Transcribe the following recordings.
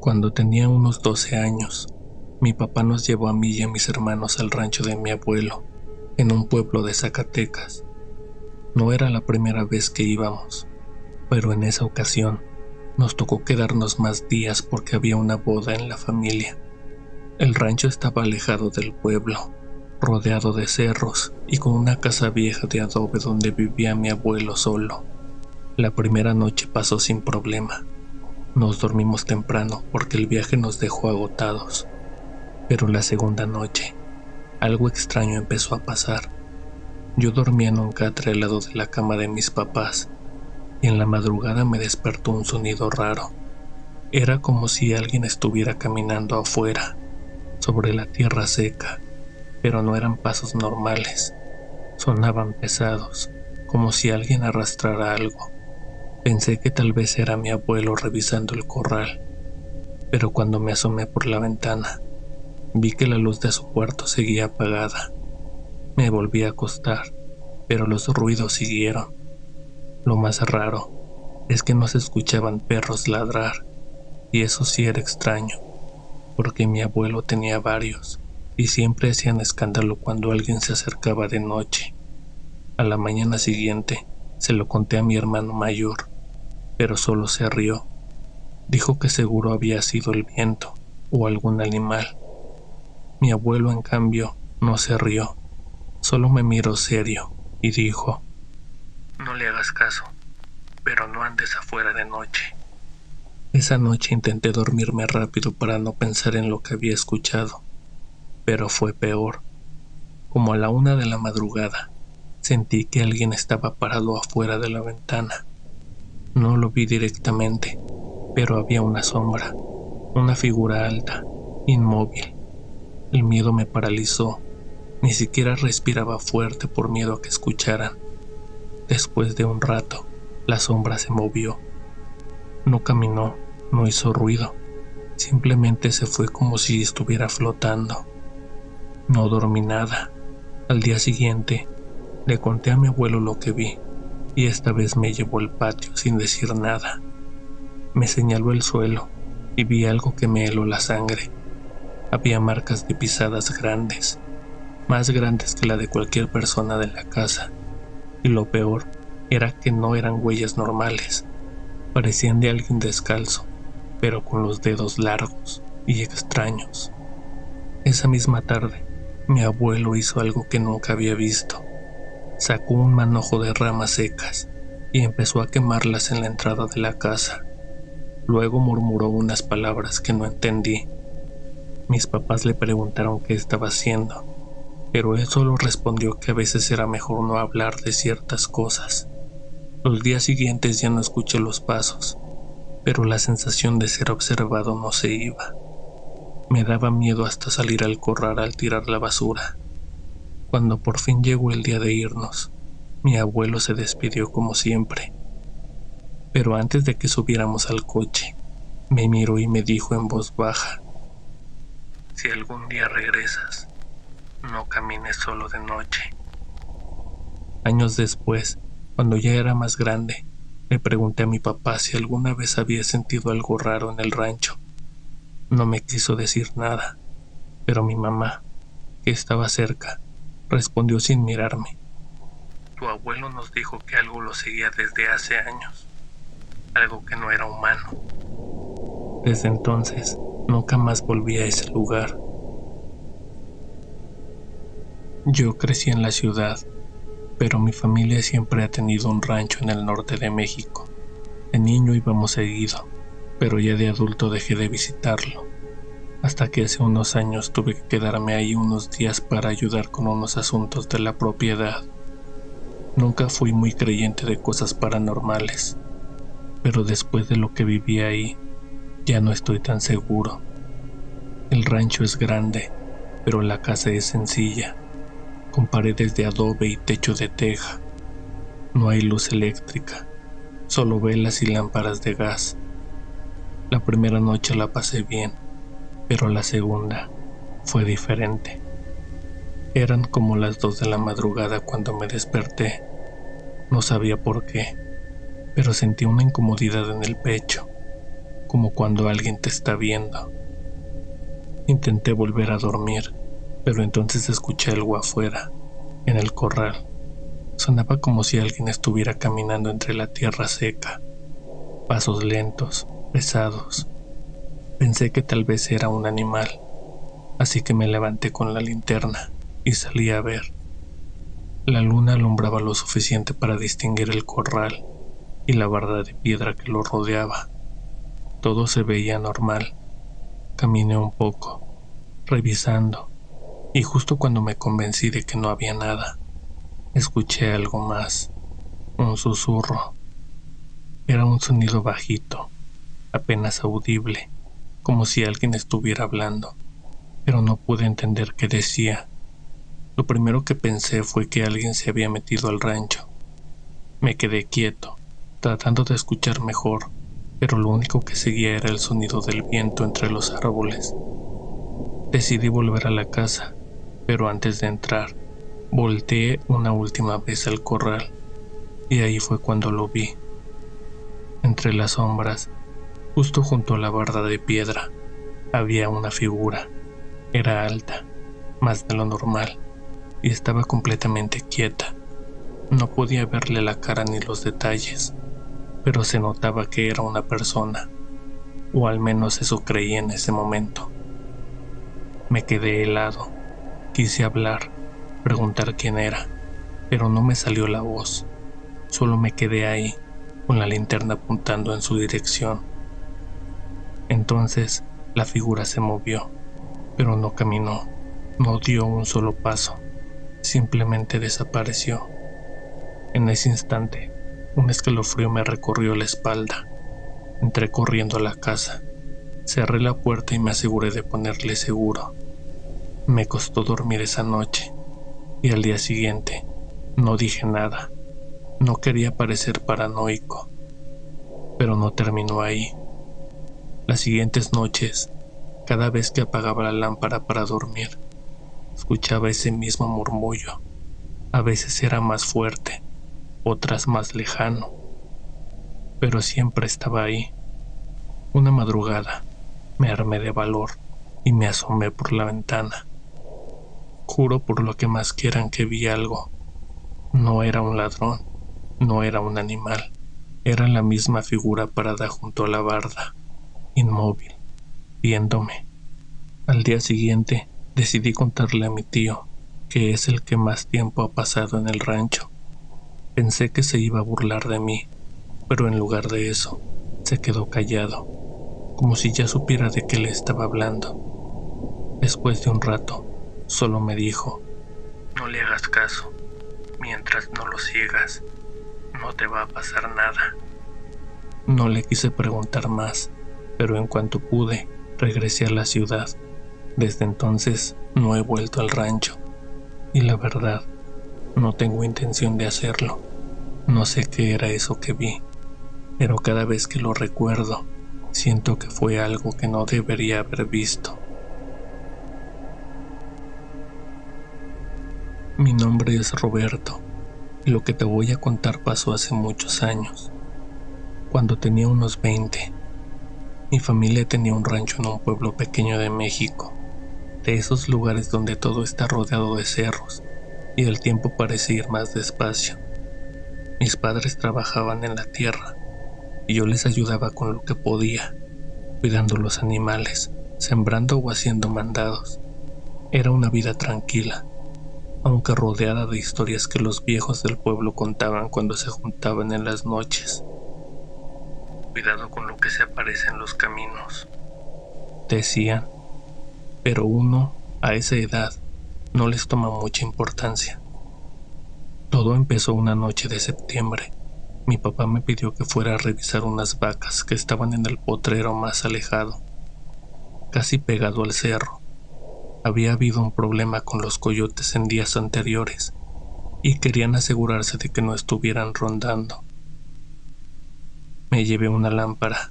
Cuando tenía unos 12 años, mi papá nos llevó a mí y a mis hermanos al rancho de mi abuelo, en un pueblo de Zacatecas. No era la primera vez que íbamos, pero en esa ocasión nos tocó quedarnos más días porque había una boda en la familia. El rancho estaba alejado del pueblo, rodeado de cerros y con una casa vieja de adobe donde vivía mi abuelo solo. La primera noche pasó sin problema. Nos dormimos temprano porque el viaje nos dejó agotados. Pero la segunda noche, algo extraño empezó a pasar. Yo dormía en un catre al lado de la cama de mis papás, y en la madrugada me despertó un sonido raro. Era como si alguien estuviera caminando afuera, sobre la tierra seca, pero no eran pasos normales. Sonaban pesados, como si alguien arrastrara algo. Pensé que tal vez era mi abuelo revisando el corral, pero cuando me asomé por la ventana, vi que la luz de su cuarto seguía apagada. Me volví a acostar, pero los ruidos siguieron. Lo más raro es que no se escuchaban perros ladrar, y eso sí era extraño, porque mi abuelo tenía varios, y siempre hacían escándalo cuando alguien se acercaba de noche. A la mañana siguiente se lo conté a mi hermano mayor, pero solo se rió. Dijo que seguro había sido el viento o algún animal. Mi abuelo, en cambio, no se rió, solo me miró serio y dijo: «No le hagas caso, pero no andes afuera de noche». Esa noche intenté dormirme rápido para no pensar en lo que había escuchado, pero fue peor. Como a la 1 de la madrugada, sentí que alguien estaba parado afuera de la ventana. No lo vi directamente, pero había una sombra, una figura alta, inmóvil. El miedo me paralizó. Ni siquiera respiraba fuerte por miedo a que escucharan. Después de un rato, la sombra se movió. No caminó, no hizo ruido. Simplemente se fue como si estuviera flotando. No dormí nada. Al día siguiente, le conté a mi abuelo lo que vi, y esta vez me llevó al patio sin decir nada. Me señaló el suelo y vi algo que me heló la sangre. Había marcas de pisadas grandes, más grandes que la de cualquier persona de la casa, y lo peor era que no eran huellas normales. Parecían de alguien descalzo, pero con los dedos largos y extraños. Esa misma tarde, mi abuelo hizo algo que nunca había visto. Sacó un manojo de ramas secas y empezó a quemarlas en la entrada de la casa. Luego murmuró unas palabras que no entendí. Mis papás le preguntaron qué estaba haciendo, pero él solo respondió que a veces era mejor no hablar de ciertas cosas. Los días siguientes ya no escuché los pasos, pero la sensación de ser observado no se iba. Me daba miedo hasta salir al corral al tirar la basura. Cuando por fin llegó el día de irnos, mi abuelo se despidió como siempre. Pero antes de que subiéramos al coche, me miró y me dijo en voz baja: «Si algún día regresas, no camines solo de noche». Años después, cuando ya era más grande, le pregunté a mi papá si alguna vez había sentido algo raro en el rancho. No me quiso decir nada, pero mi mamá, que estaba cerca, respondió sin mirarme: «Tu abuelo nos dijo que algo lo seguía desde hace años, algo que no era humano». Desde entonces, nunca más volví a ese lugar. Yo crecí en la ciudad, pero mi familia siempre ha tenido un rancho en el norte de México. De niño íbamos seguido, pero ya de adulto dejé de visitarlo, hasta que hace unos años tuve que quedarme ahí unos días para ayudar con unos asuntos de la propiedad. Nunca fui muy creyente de cosas paranormales, pero después de lo que viví ahí, ya no estoy tan seguro. El rancho es grande, pero la casa es sencilla, con paredes de adobe y techo de teja. No hay luz eléctrica, solo velas y lámparas de gas. La primera noche la pasé bien, pero la segunda fue diferente. Eran como las 2 de la madrugada cuando me desperté. No sabía por qué, pero sentí una incomodidad en el pecho. como cuando alguien te está viendo. Intenté volver a dormir, pero entonces escuché algo afuera, en el corral. Sonaba como si alguien estuviera caminando entre la tierra seca, pasos lentos, pesados. Pensé que tal vez era un animal, así que me levanté con la linterna y salí a ver. La luna alumbraba lo suficiente para distinguir el corral y la barda de piedra que lo rodeaba. Todo se veía normal. Caminé un poco, revisando, y justo cuando me convencí de que no había nada, escuché algo más, un susurro. Era un sonido bajito, apenas audible, como si alguien estuviera hablando, pero no pude entender qué decía. Lo primero que pensé fue que alguien se había metido al rancho. Me quedé quieto, tratando de escuchar mejor, pero lo único que seguía era el sonido del viento entre los árboles. Decidí volver a la casa, pero antes de entrar, volteé una última vez al corral, y ahí fue cuando lo vi. Entre las sombras, justo junto a la barda de piedra, había una figura. Era alta, más de lo normal, y estaba completamente quieta. No podía verle la cara ni los detalles, pero se notaba que era una persona, o al menos eso creí en ese momento. Me quedé helado. Quise hablar, preguntar quién era, pero no me salió la voz. Solo me quedé ahí, con la linterna apuntando en su dirección. Entonces, la figura se movió, pero no caminó, no dio un solo paso, simplemente desapareció. En ese instante, un escalofrío me recorrió la espalda. Entré corriendo a la casa, cerré la puerta y me aseguré de ponerle seguro. Me costó dormir esa noche, y al día siguiente no dije nada. No quería parecer paranoico, pero no terminó ahí. Las siguientes noches, cada vez que apagaba la lámpara para dormir, escuchaba ese mismo murmullo. A veces era más fuerte, otras más lejano, pero siempre estaba ahí. Una madrugada, me armé de valor y me asomé por la ventana. Juro por lo que más quieran que vi algo. No era un ladrón, no era un animal, era la misma figura parada junto a la barda, inmóvil, viéndome. Al día siguiente decidí contarle a mi tío, que es el que más tiempo ha pasado en el rancho. Pensé que se iba a burlar de mí, pero en lugar de eso, se quedó callado, como si ya supiera de qué le estaba hablando. Después de un rato, solo me dijo: no le hagas caso, mientras no lo sigas, no te va a pasar nada. No le quise preguntar más, pero en cuanto pude, regresé a la ciudad. Desde entonces no he vuelto al rancho, y la verdad, no tengo intención de hacerlo. No sé qué era eso que vi, pero cada vez que lo recuerdo, siento que fue algo que no debería haber visto. Mi nombre es Roberto, y lo que te voy a contar pasó hace muchos años. Cuando tenía unos 20, mi familia tenía un rancho en un pueblo pequeño de México, de esos lugares donde todo está rodeado de cerros y el tiempo parece ir más despacio. Mis padres trabajaban en la tierra y yo les ayudaba con lo que podía, cuidando los animales, sembrando o haciendo mandados. Era una vida tranquila, aunque rodeada de historias que los viejos del pueblo contaban cuando se juntaban en las noches. Cuidado con lo que se aparece en los caminos, decían, pero uno, a esa edad, no les toma mucha importancia. Todo empezó una noche de septiembre. Mi papá me pidió que fuera a revisar unas vacas que estaban en el potrero más alejado, casi pegado al cerro. Había habido un problema con los coyotes en días anteriores y querían asegurarse de que no estuvieran rondando. Me llevé una lámpara,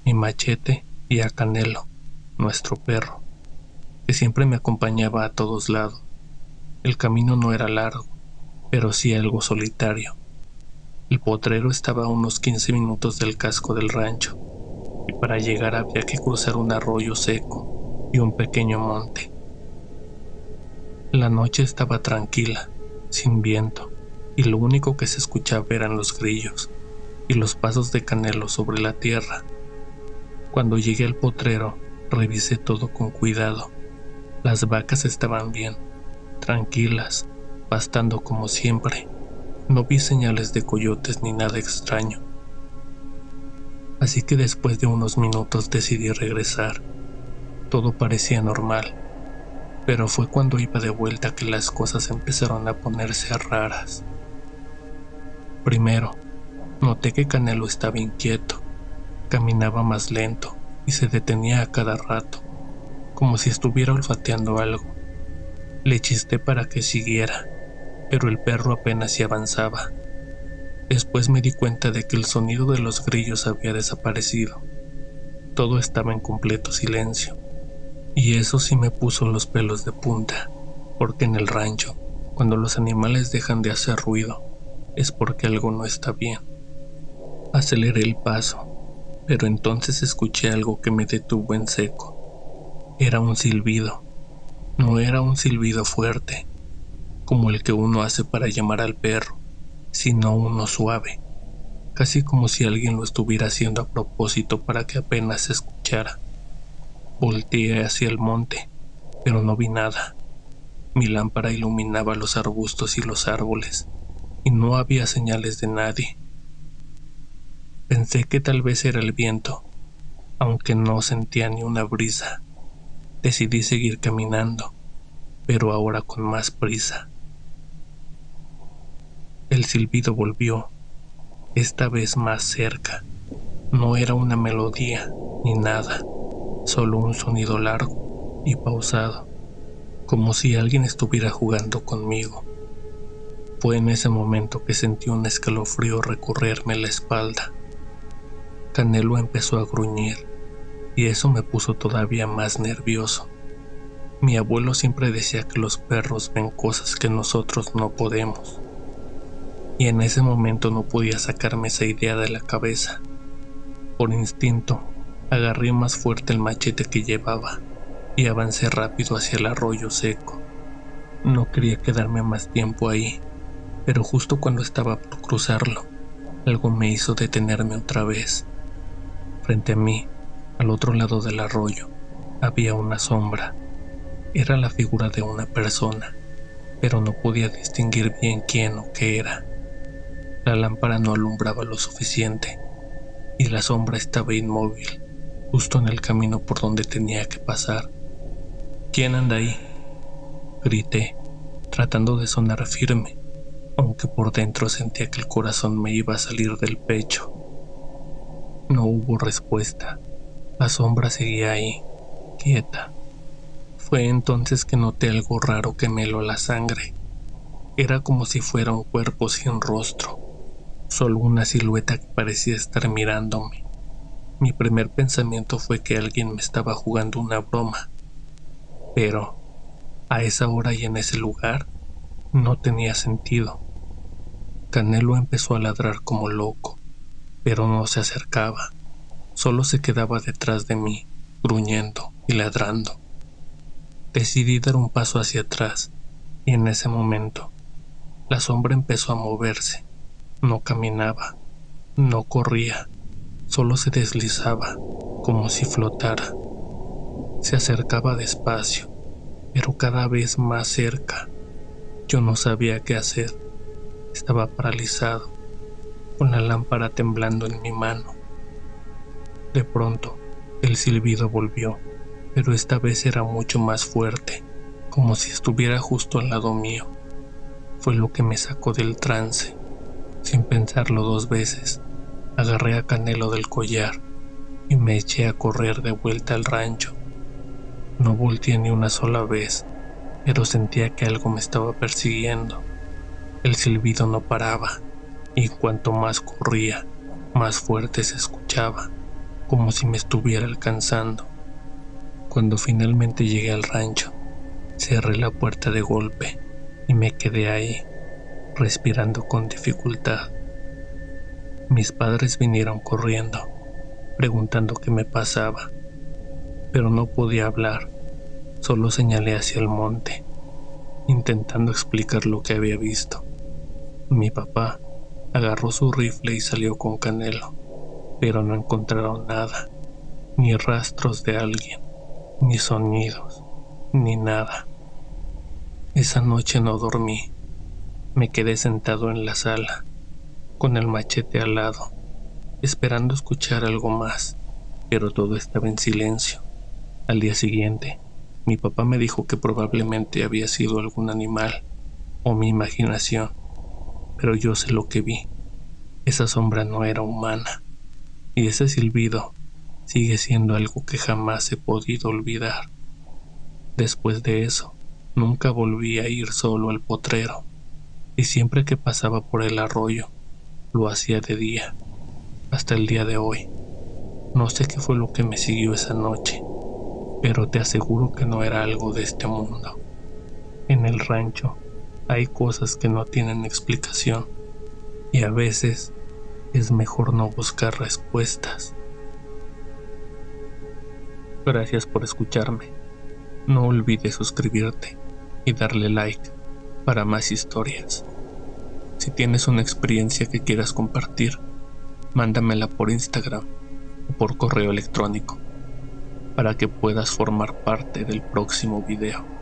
mi machete y a Canelo, nuestro perro, que siempre me acompañaba a todos lados. El camino no era largo, pero sí algo solitario. El potrero estaba a unos 15 minutos del casco del rancho. y para llegar había que cruzar un arroyo seco y un pequeño monte. La noche estaba tranquila, sin viento, y lo único que se escuchaba eran los grillos y los pasos de Canelo sobre la tierra. Cuando llegué al potrero, revisé todo con cuidado. Las vacas estaban bien, tranquilas, pastando como siempre. No vi señales de coyotes ni nada extraño. Así que después de unos minutos decidí regresar. Todo parecía normal, pero fue cuando iba de vuelta que las cosas empezaron a ponerse raras. Primero, noté que Canelo estaba inquieto. Caminaba más lento y se detenía a cada rato, como si estuviera olfateando algo. Le chisté para que siguiera, pero el perro apenas si avanzaba. Después me di cuenta de que el sonido de los grillos había desaparecido. Todo estaba en completo silencio, y eso sí me puso los pelos de punta, porque en el rancho, cuando los animales dejan de hacer ruido, es porque algo no está bien. Aceleré el paso, pero entonces escuché algo que me detuvo en seco. Era un silbido. No era un silbido fuerte, como el que uno hace para llamar al perro, sino uno suave, casi como si alguien lo estuviera haciendo a propósito para que apenas se escuchara. Volteé hacia el monte, pero no vi nada. Mi lámpara iluminaba los arbustos y los árboles, y no había señales de nadie. Pensé que tal vez era el viento, aunque no sentía ni una brisa. Decidí seguir caminando, pero ahora con más prisa. El silbido volvió, esta vez más cerca. No era una melodía ni nada, solo un sonido largo y pausado, como si alguien estuviera jugando conmigo. Fue en ese momento que sentí un escalofrío recorrerme la espalda. Canelo empezó a gruñir, y eso me puso todavía más nervioso. Mi abuelo siempre decía que los perros ven cosas que nosotros no podemos, y en ese momento no podía sacarme esa idea de la cabeza. Por instinto, agarré más fuerte el machete que llevaba y avancé rápido hacia el arroyo seco. No quería quedarme más tiempo ahí, pero justo cuando estaba por cruzarlo, algo me hizo detenerme otra vez. Frente a mí, al otro lado del arroyo, había una sombra. Era la figura de una persona, pero no podía distinguir bien quién o qué era. La lámpara no alumbraba lo suficiente, y la sombra estaba inmóvil, justo en el camino por donde tenía que pasar. ¿Quién anda ahí?, grité, tratando de sonar firme, aunque por dentro sentía que el corazón me iba a salir del pecho. No hubo respuesta. La sombra seguía ahí, quieta. Fue entonces que noté algo raro que me heló la sangre. Era como si fuera un cuerpo sin rostro, solo una silueta que parecía estar mirándome. Mi primer pensamiento fue que alguien me estaba jugando una broma, pero a esa hora y en ese lugar no tenía sentido. Canelo empezó a ladrar como loco, pero no se acercaba, solo se quedaba detrás de mí, gruñendo y ladrando. Decidí dar un paso hacia atrás, y en ese momento, la sombra empezó a moverse. No caminaba, no corría, solo se deslizaba, como si flotara. Se acercaba despacio, pero cada vez más cerca. Yo no sabía qué hacer. Estaba paralizado, con la lámpara temblando en mi mano. De pronto, el silbido volvió, pero esta vez era mucho más fuerte, como si estuviera justo al lado mío. Fue lo que me sacó del trance. Sin pensarlo dos veces, agarré a Canelo del collar y me eché a correr de vuelta al rancho. No volteé ni una sola vez, pero sentía que algo me estaba persiguiendo. El silbido no paraba, y cuanto más corría, más fuerte se escuchaba, como si me estuviera alcanzando. Cuando finalmente llegué al rancho, cerré la puerta de golpe y me quedé ahí, respirando con dificultad. Mis padres vinieron corriendo. preguntando qué me pasaba, pero no podía hablar. Solo señalé hacia el monte, intentando explicar lo que había visto. Mi papá agarró su rifle y salió con Canelo, pero no encontraron nada, ni rastros de alguien, ni sonidos, ni nada. Esa noche no dormí. Me quedé sentado en la sala, con el machete al lado, esperando escuchar algo más, pero todo estaba en silencio. Al día siguiente, mi papá me dijo que probablemente había sido algún animal o mi imaginación, pero yo sé lo que vi. Esa sombra no era humana, y ese silbido sigue siendo algo que jamás he podido olvidar. Después de eso, nunca volví a ir solo al potrero, y siempre que pasaba por el arroyo, lo hacía de día, hasta el día de hoy. No sé qué fue lo que me siguió esa noche, pero te aseguro que no era algo de este mundo. En el rancho hay cosas que no tienen explicación, y a veces es mejor no buscar respuestas. Gracias por escucharme. No olvides suscribirte y darle like para más historias. Si tienes una experiencia que quieras compartir, mándamela por Instagram o por correo electrónico para que puedas formar parte del próximo video.